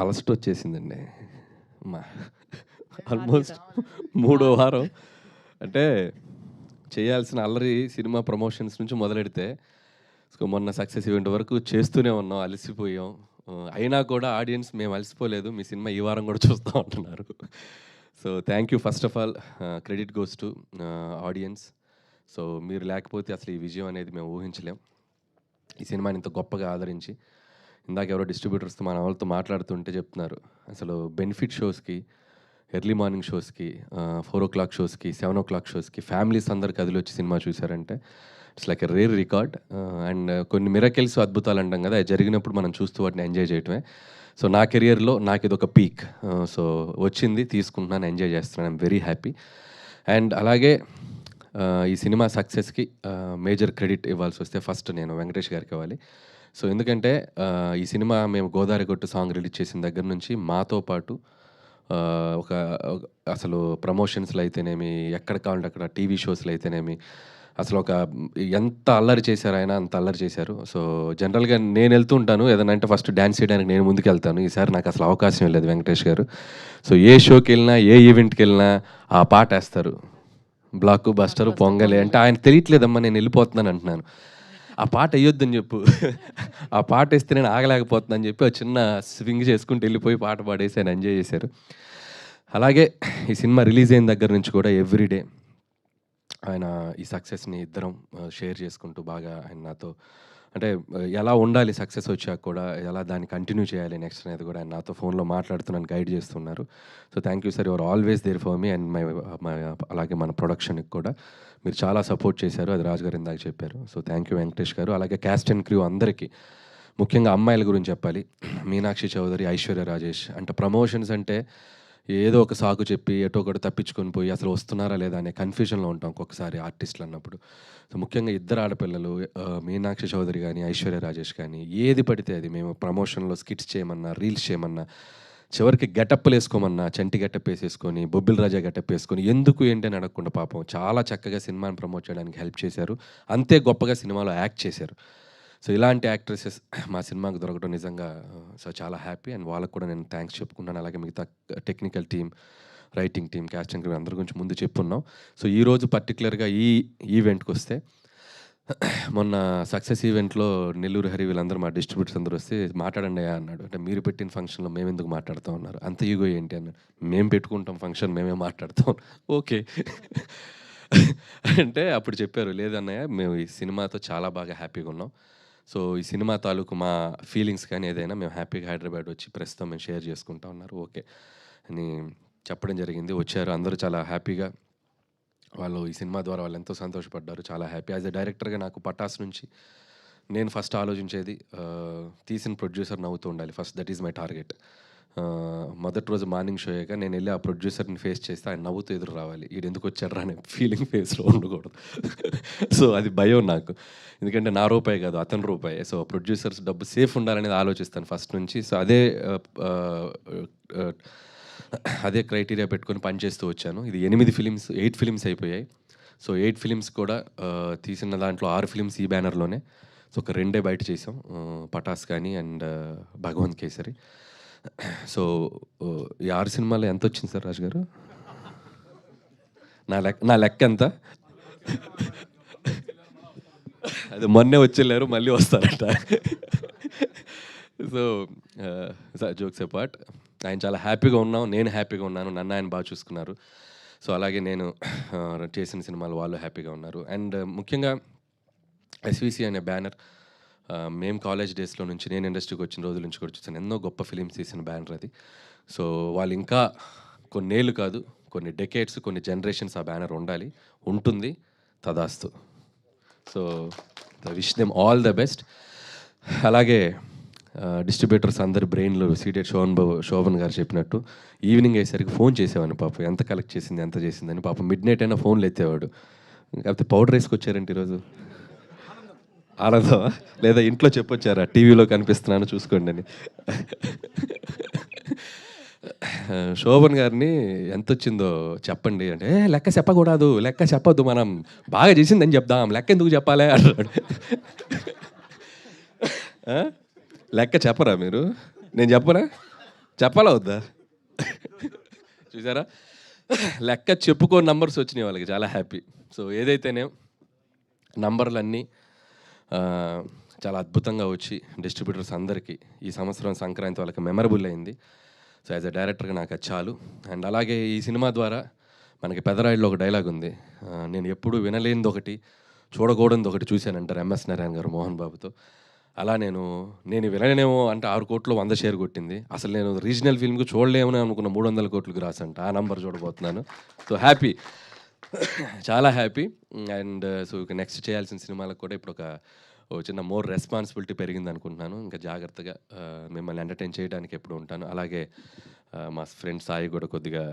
అలసట వచ్చేసిందండి. మా ఆల్మోస్ట్ మూడో వారం అంటే చేయాల్సిన అల్లరి సినిమా ప్రమోషన్స్ నుంచి మొదలెడితే సో మొన్న సక్సెస్ ఈవెంట్ వరకు చేస్తూనే ఉన్నాం. అలసిపోయాం. అయినా కూడా ఆడియన్స్ మేము అలసిపోలేదు. మీ సినిమా ఈ వారం కూడా చూస్తాం అంటున్నారు. So thank you first of all. Credit goes to audience. So మీరు లేకపోతే అసలు ఈ విజయం అనేది మేము ఊహించలేం. ఈ సినిమాని ఇంత గొప్పగా ఆదరించి ఇందాక ఎవరో డిస్ట్రిబ్యూటర్స్తో మన వాళ్ళతో మాట్లాడుతుంటే చెప్తున్నారు అసలు బెనిఫిట్ షోస్కి, ఎర్లీ మార్నింగ్ షోస్కి, 4:00 షోస్కి, 7:00 షోస్కి ఫ్యామిలీస్ అందరు కదిలి వచ్చి సినిమా చూసారంటే it's like a rare record. And కొన్ని మిరకిల్స్ అద్భుతాలు అంటాం కదా, అది జరిగినప్పుడు మనం చూస్తూ వాటిని ఎంజాయ్ చేయటమే. సో నా కెరియర్లో నాకు ఇది ఒక పీక్. సో వచ్చింది, తీసుకుంటున్నాను, ఎంజాయ్ చేస్తున్నాను. I'm very happy. అండ్ అలాగే ఈ సినిమా సక్సెస్కి మేజర్ క్రెడిట్ ఇవ్వాల్సి వస్తే ఫస్ట్ నేను వెంకటేష్ గారికి ఇవ్వాలి. సో ఎందుకంటే ఈ సినిమా మేము గోదావరి గొట్టు సాంగ్ రిలీజ్ చేసిన దగ్గర నుంచి మాతో పాటు ఒక అసలు ప్రమోషన్స్లో అయితేనేమి, ఎక్కడ కావాలంటే అక్కడ టీవీ షోస్లో అయితేనేమి అసలు ఒక ఎంత అల్లరి చేశారు ఆయన, అంత అల్లరి చేశారు. సో జనరల్గా నేను వెళ్తూ ఉంటాను ఏదైనా అంటే ఫస్ట్ డ్యాన్స్ చేయడానికి నేను ముందుకు వెళ్తాను. ఈసారి నాకు అసలు అవకాశం లేదు వెంకటేష్ గారు. సో ఏ షోకి వెళ్ళినా, ఏ ఈవెంట్కి వెళ్ళినా ఆ పాట వేస్తారు. బ్లాక్ బస్టర్ పొంగలే అంటే ఆయన తెలియట్లేదమ్మా నేను వెళ్ళిపోతున్నాను అంటున్నాను. ఆ పాట వేయొద్దని చెప్పు, ఆ పాట వేస్తే నేను ఆగలేకపోతున్నాను అని చెప్పి ఆ చిన్న స్వింగ్ చేసుకుంటూ వెళ్ళిపోయి పాట పాడేసి ఆయన ఎంజాయ్ చేశారు. అలాగే ఈ సినిమా రిలీజ్ అయిన దగ్గర నుంచి కూడా ఎవ్రీడే ఆయన ఈ సక్సెస్ని ఇద్దరం షేర్ చేసుకుంటూ బాగా ఆయన నాతో అంటే ఎలా ఉండాలి సక్సెస్ వచ్చాక కూడా, ఎలా దాన్ని కంటిన్యూ చేయాలి నెక్స్ట్ అనేది కూడా ఆయన నాతో ఫోన్లో మాట్లాడుతూ నన్ను గైడ్ చేస్తున్నారు. So thank you sir, your always there for me and my అలాగే మన ప్రొడక్షన్కి కూడా మీరు చాలా సపోర్ట్ చేశారు. అది రాజు గారు ఇందాక చెప్పారు. సో థ్యాంక్ యూ వెంకటేష్ గారు. అలాగే క్యాస్ట్ అండ్ క్రూ అందరికీ, ముఖ్యంగా అమ్మాయిల గురించి చెప్పాలి. మీనాక్షి చౌదరి, ఐశ్వర్య రాజేష్. అంటే ప్రమోషన్స్ అంటే ఏదో ఒక సాకు చెప్పి ఎటో ఒకటి తప్పించుకొని పోయి అసలు వస్తున్నారా లేదా అనే కన్ఫ్యూజన్లో ఉంటాం ఒక్కొక్కసారి ఆర్టిస్టులు అన్నప్పుడు. సో ముఖ్యంగా ఇద్దరు ఆడపిల్లలు మీనాక్షి చౌదరి కానీ, ఐశ్వర్య రాజేష్ కానీ, ఏది పడితే అది మేము ప్రమోషన్లో స్కిట్స్ చేయమన్నా, రీల్స్ చేయమన్నా, చివరికి గెటప్లు వేసుకోమన్నా చంటి గెటప్ వేసేసుకొని, బొబ్బిల్ రాజా గెటప్ వేసుకొని ఎందుకు ఏంటి అని అడగకుండా పాపం చాలా చక్కగా సినిమాని ప్రమోట్ చేయడానికి హెల్ప్ చేశారు. అంతే గొప్పగా సినిమాలో యాక్ట్ చేశారు. సో ఇలాంటి యాక్ట్రెసెస్ మా సినిమాకు దొరకడం నిజంగా సో చాలా హ్యాపీ. అండ్ వాళ్ళకు కూడా నేను థ్యాంక్స్ చెప్పుకున్నాను. అలాగే మిగతా technical team, writing team, caste and crew అందరి గురించి ముందు చెప్పున్నాం. సో ఈరోజు పర్టికులర్గా ఈ ఈవెంట్కి వస్తే మొన్న సక్సెస్ ఈవెంట్లో నెల్లూరు హరి వీళ్ళందరూ మా డిస్ట్రిబ్యూటర్స్ అందరూ వస్తే మాట్లాడండి అన్నాడు. అంటే మీరు పెట్టిన ఫంక్షన్లో మేము ఎందుకు మాట్లాడుతాం అన్నారు. అంత ఈగో ఏంటి అన్నాడు. మేము పెట్టుకుంటాం ఫంక్షన్, మేమే మాట్లాడతాం. ఓకే అంటే అప్పుడు చెప్పారు, లేదన్నయ్య మేము ఈ సినిమాతో చాలా బాగా హ్యాపీగా ఉన్నాం. సో ఈ సినిమా తాలూకు మా ఫీలింగ్స్ కానీ ఏదైనా మేము హ్యాపీగా హైదరాబాద్ వచ్చి ప్రస్తుతం మేము షేర్ చేసుకుంటా ఉన్నారు. ఓకే అని చెప్పడం జరిగింది. వచ్చారు అందరూ చాలా హ్యాపీగా. వాళ్ళు ఈ సినిమా ద్వారా వాళ్ళు ఎంతో సంతోషపడ్డారు. చాలా హ్యాపీ. యాజ్ ఎ డైరెక్టర్గా నాకు పటాస్ నుంచి నేను ఫస్ట్ ఆలోచించేది తీసిన ప్రొడ్యూసర్ నవ్వుతూ ఉండాలి first. That is my target. మొదటి రోజు మార్నింగ్ షో అయ్యాక నేను వెళ్ళి ఆ ప్రొడ్యూసర్ని ఫేస్ చేస్తే ఆయన నవ్వుతూ ఎదురు రావాలి. వీడు ఎందుకు వచ్చారా అనే ఫీలింగ్ ఫేస్లో ఉండకూడదు. సో అది భయం నాకు, ఎందుకంటే నా రూపాయి కాదు అతని రూపాయి. సో ప్రొడ్యూసర్స్ డబ్బు సేఫ్ ఉండాలనేది ఆలోచిస్తాను ఫస్ట్ నుంచి. సో అదే క్రైటీరియా పెట్టుకొని పనిచేస్తూ వచ్చాను. ఇది 8 ఫిలిమ్స్ అయిపోయాయి. సో 8 ఫిలిమ్స్ కూడా తీసిన దాంట్లో 6 ఫిలిమ్స్ ఈ బ్యానర్లోనే. సో ఒక 2 బయట చేసాం, పటాస్ కానీ అండ్ భగవంత్ కేసరి. సో ఈ 6 సినిమాలో ఎంత వచ్చింది సార్ రాజు గారు? నా లెక్క ఎంత? అది మొన్నే వచ్చి మళ్ళీ వస్తారట. సో జోక్స్ అపార్ట్, ఆయన చాలా హ్యాపీగా ఉన్నాం, నేను హ్యాపీగా ఉన్నాను, నన్ను ఆయన బాగా చూసుకున్నారు. సో అలాగే నేను చేసిన సినిమాలు వాళ్ళు హ్యాపీగా ఉన్నారు. అండ్ ముఖ్యంగా ఎస్విసి అనే బ్యానర్ మేము కాలేజ్ డేస్లో నుంచి, నేను ఇండస్ట్రీకి వచ్చిన రోజుల నుంచి కూడా చూసాను. ఎన్నో గొప్ప ఫిలిమ్స్ తీసిన బ్యానర్ అది. సో వాళ్ళు ఇంకా కొన్నేళ్ళు కాదు, కొన్ని డెకేడ్స్, కొన్ని జనరేషన్స్ ఆ బ్యానర్ ఉండాలి, ఉంటుంది. తదాస్తు. So wish them all the best. అలాగే డిస్ట్రిబ్యూటర్స్ అందరి బ్రెయిన్లో సీడెడ్ శోభన్ గారు చెప్పినట్టు ఈవినింగ్ అయ్యేసరికి ఫోన్ చేసేవాడిని. పాపం ఎంత కలెక్ట్ చేసింది, ఎంత చేసిందని. పాపం మిడ్ నైట్ అయినా ఫోన్లు ఎత్తేవాడు. కాకపోతే పౌడర్ వేసుకొచ్చారంటే ఈరోజు ఆనందమా, లేదా ఇంట్లో చెప్పొచ్చారా టీవీలో కనిపిస్తున్నాను చూసుకోండి అని. శోభన్ గారిని ఎంత వచ్చిందో చెప్పండి అంటే, లెక్క చెప్పకూడదు, లెక్క చెప్పొద్దు, మనం బాగా చేసిందని చెప్దాం, లెక్క ఎందుకు చెప్పాలి అన్నాడు. లెక్క చెప్పరా మీరు? నేను చెప్పరా? చెప్పాలా వద్దా? చూసారా? లెక్క చెప్పుకోని నంబర్స్ వచ్చినాయి వాళ్ళకి, చాలా హ్యాపీ. సో ఏదైతేనే నంబర్లన్నీ చాలా అద్భుతంగా వచ్చి డిస్ట్రిబ్యూటర్స్ అందరికీ ఈ సంవత్సరం సంక్రాంతి వాళ్ళకి మెమరబుల్ అయింది. సో యాజ్ ఎ డైరెక్టర్గా నాకు అది చాలు. అండ్ అలాగే ఈ సినిమా ద్వారా మనకి పెదరాయుడులో ఒక డైలాగ్ ఉంది, నేను ఎప్పుడు వినలేనిది ఒకటి, చూడకూడనిది ఒకటి చూశానంటారు ఎంఎస్ నారాయణ గారు మోహన్ బాబుతో. అలా నేను వినలేనేమో అంటే 6 కోట్లు 100 షేర్ కొట్టింది. అసలు నేను రీజనల్ ఫిల్మ్‌కి చూడలేమని అనుకున్న 300 కోట్లకి రాసంట. ఆ నంబర్ చూడబోతున్నాను. So happy. చాలా హ్యాపీ. అండ్ సో ఇక నెక్స్ట్ చేయాల్సిన సినిమాలకు కూడా ఇప్పుడు ఓ చిన్న మోర్ రెస్పాన్సిబిలిటీ పెరిగిందనుకుంటున్నాను. ఇంకా జాగ్రత్తగా మిమ్మల్ని ఎంటర్‌టైన్ చేయడానికి ఎప్పుడు ఉంటాను. అలాగే మా ఫ్రెండ్ సాయి కూడా కొద్దిగా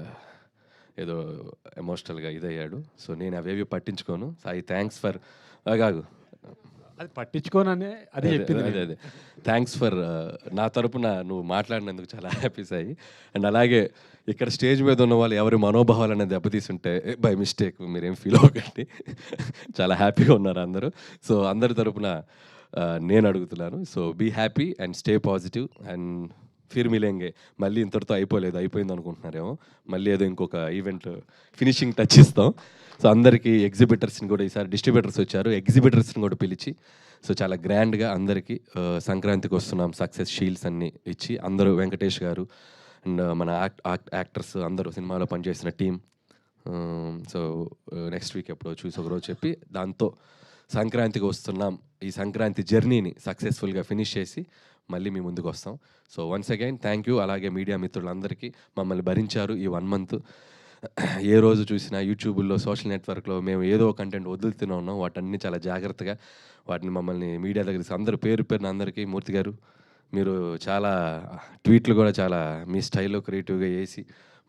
ఏదో ఎమోషనల్‌గా ఇదయ్యాడు. సో నేను అవేవి పట్టించుకోను. సాయి థ్యాంక్స్ ఫర్ ఆగాగు. అది పట్టించుకోననే అదే చెప్పింది. అదే. థ్యాంక్స్ ఫర్ నా తరపున నువ్వు మాట్లాడినందుకు చాలా హ్యాపీ సాయి. అండ్ అలాగే ఇక్కడ స్టేజ్ మీద ఉన్న వాళ్ళు ఎవరి మనోభావాలనేది దెబ్బతీసుంటే బై మిస్టేక్ మీరేం ఫీల్ అవ్వకండి. చాలా హ్యాపీగా ఉన్నారు అందరూ. సో అందరి తరపున నేను అడుగుతున్నాను. So be happy and stay positive and ఫిర్ మిలేంగే. మళ్ళీ ఇంతటితో అయిపోలేదు, అయిపోయింది అనుకుంటున్నారేమో. మళ్ళీ ఏదో ఇంకొక ఈవెంట్ ఫినిషింగ్ టచ్ ఇస్తాం. సో అందరికీ ఎగ్జిబిటర్స్ని కూడా ఈసారి డిస్ట్రిబ్యూటర్స్ వచ్చారు, ఎగ్జిబిటర్స్ని కూడా పిలిచి సో చాలా గ్రాండ్గా అందరికీ సంక్రాంతికి వస్తున్నాం సక్సెస్ షీల్డ్స్ అన్నీ ఇచ్చి అందరూ వెంకటేష్ గారు అండ్ మన యాక్టర్స్ అందరూ సినిమాలో పనిచేసిన టీం. సో నెక్స్ట్ వీక్ ఎప్పుడో చూసి ఒకరోజు చెప్పి దాంతో సంక్రాంతికి వస్తున్నాం, ఈ సంక్రాంతి జర్నీని సక్సెస్ఫుల్గా ఫినిష్ చేసి మళ్ళీ మీ ముందుకు వస్తాం. So once again thank you. అలాగే మీడియా మిత్రులందరికీ మమ్మల్ని భరించారు ఈ 1 మంత్. ఏ రోజు చూసినా యూట్యూబ్లో సోషల్ నెట్వర్క్లో మేము ఏదో కంటెంట్ వదులుతూనే ఉన్నాం. వాటన్ని చాలా జాగ్రత్తగా వాటిని మమ్మల్ని మీడియా దగ్గర అందరూ పేరు పేరున అందరికీ మూర్తి గారు మీరు చాలా ట్వీట్లు కూడా చాలా మీ స్టైల్లో క్రియేటివ్గా వేసి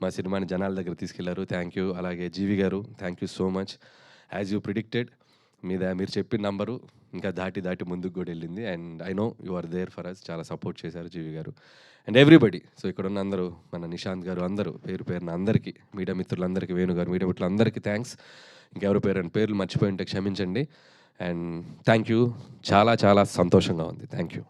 మా సినిమాని జనాల దగ్గర తీసుకెళ్లారు. Thank you. అలాగే జీవి గారు thank you so much. As you predicted మీరు చెప్పిన నంబరు ఇంకా దాటి ముందుకు కూడా వెళ్ళింది. And I know you are there for us. చాలా సపోర్ట్ చేశారు జీవి గారు అండ్ ఎవ్రీబడి. సో ఇక్కడ ఉన్న అందరూ మన నిశాంత్ గారు అందరూ పేరు పేరున అందరికీ మీడియా మిత్రులందరికీ, వేణు గారు మీడియా మిత్రులందరికీ థ్యాంక్స్. ఇంకెవరి పేర్లు మర్చిపోయి ఉంటే క్షమించండి. And thank you. చాలా చాలా సంతోషంగా ఉంది. Thank you.